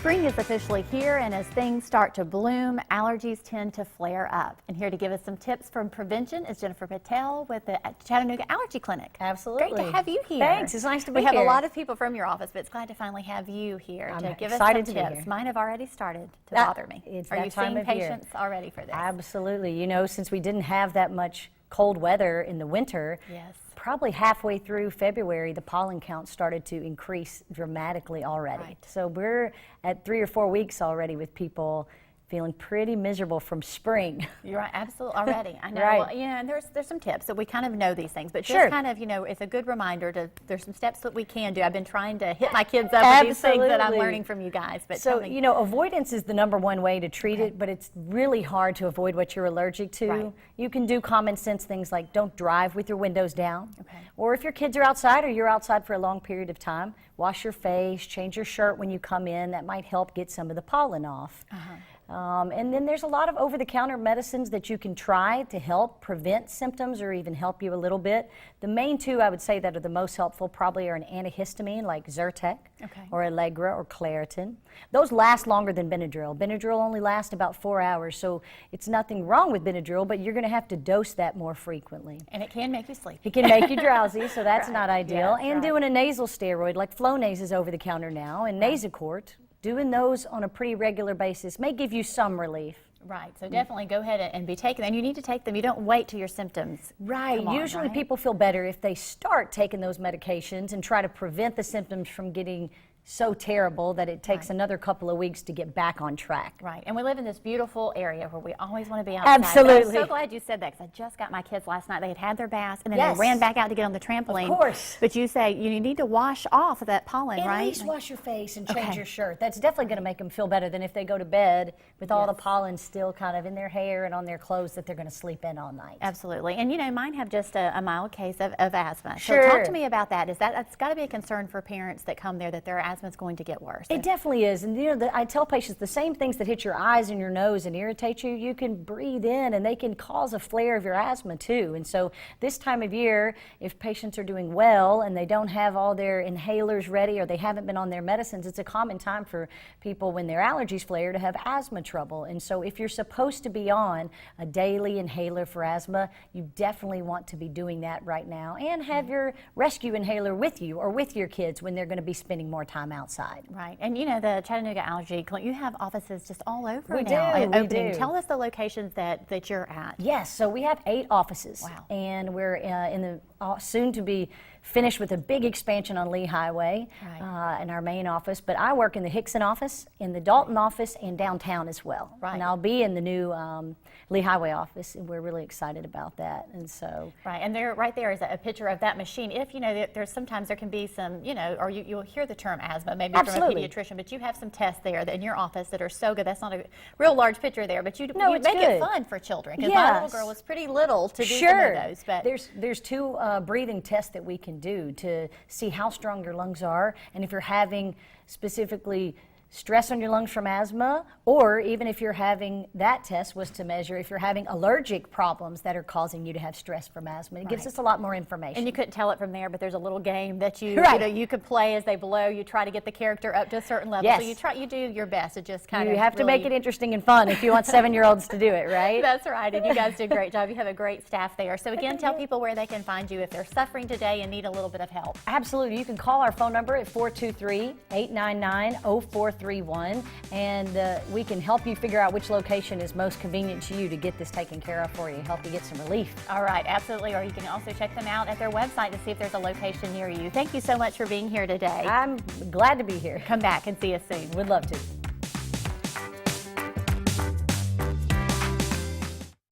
Spring is officially here, and as things start to bloom, allergies tend to flare up. And here to give us some tips from prevention is Jennifer Patel with the Chattanooga Allergy Clinic. Absolutely. Great to have you here. Thanks. It's nice to be here. here. We have a lot of people from your office, but it's glad to finally have you here to give us some tips. Mine have already started to bother me. Are you seeing patients already for this? Absolutely. You know, since we didn't have that much cold weather in the winter, yes. Probably halfway through February, the pollen count started to increase dramatically already. Right. So we're at 3 or 4 weeks already with people feeling pretty miserable from spring. You're right, absolutely, already. I know. Right. Well, yeah, and there's some tips that we kind of know these things, but Sure. just kind of, you know, it's a good reminder to, there's some steps that we can do. I've been trying to hit my kids up with these things that I'm learning from you guys. But so, you know, avoidance is the #1 way to treat it, but it's really hard to avoid what you're allergic to. Right. You can do common sense things like don't drive with your windows down. Okay. Or if your kids are outside or you're outside for a long period of time, wash your face, change your shirt when you come in. That might help get some of the pollen off. And then there's a lot of over-the-counter medicines that you can try to help prevent symptoms or even help you a little bit. The main two I would say that are the most helpful probably are an antihistamine like Zyrtec or Allegra or Claritin. Those last longer than Benadryl. Benadryl only lasts about 4 hours, so it's nothing wrong with Benadryl, but you're going to have to dose that more frequently. And it can make you sleepy. It can make you drowsy, so that's not ideal. Yes, and doing a nasal steroid like Flonase is over the counter now, and Nasacort. Doing those on a pretty regular basis may give you some relief. Right, so definitely go ahead and be taking them. And you need to take them. You don't wait till your symptoms Right, come on, usually people feel better if they start taking those medications and try to prevent the symptoms from getting so terrible that it takes another couple of weeks to get back on track. Right, and we live in this beautiful area where we always want to be outside. Absolutely. I'm so glad you said that because I just got my kids last night. They had their baths and then they ran back out to get on the trampoline. Of course. But you say you need to wash off that pollen, right? At least wash your face and change your shirt. That's definitely going to make them feel better than if they go to bed with all the pollen still kind of in their hair and on their clothes that they're going to sleep in all night. Absolutely. And you know, mine have just a mild case of asthma. Sure. So talk to me about that. That's got to be a concern for parents that come there, that their asthma is going to get worse. It definitely is. And you know, I tell patients the same things that hit your eyes and your nose and irritate you, you can breathe in and they can cause a flare of your asthma too. And so this time of year, if patients are doing well and they don't have all their inhalers ready or they haven't been on their medicines, it's a common time for people when their allergies flare to have asthma trouble. And so if you're supposed to be on a daily inhaler for asthma, you definitely want to be doing that right now and have your rescue inhaler with you or with your kids when they're going to be spending more time outside. Right, and you know, the Chattanooga Allergy Clinic, you have offices just all over we now. We do. Tell us the locations that you're at. Yes, so we have 8 offices. Wow. And we're in the soon to be finished with a big expansion on Lee Highway in our main office. But I work in the Hickson office, in the Dalton office, and downtown as well. Right. And I'll be in the new Lee Highway office, and we're really excited about that. And so and there, right there is a picture of that machine. If you know, there's sometimes there can be some, you know, or you'll hear the term asthma maybe from a pediatrician, but you have some tests there in your office that are so good. That's not a real large picture there, but you make it fun for children. Because my little girl was pretty little to do some of those. But there's 2 breathing tests that we can do to see how strong your lungs are, and if you're having specifically stress on your lungs from asthma, or even if you're having, that test was to measure if you're having allergic problems that are causing you to have stress from asthma. It gives us a lot more information. And you couldn't tell it from there, but there's a little game that you know, you could play as they blow. You try to get the character up to a certain level. Yes. So you do your best to just kind of You have to make it interesting and fun if you want 7-year-olds to do it, right? That's right, and you guys do a great job. You have a great staff there. So again, tell people where they can find you if they're suffering today and need a little bit of help. Absolutely. You can call our phone number at 423-899-0431, and we can help you figure out which location is most convenient to you to get this taken care of for you, help you get some relief. All right, absolutely. Or you can also check them out at their website to see if there's a location near you. Thank you so much for being here today. I'm glad to be here. Come back and see us soon. Would love to.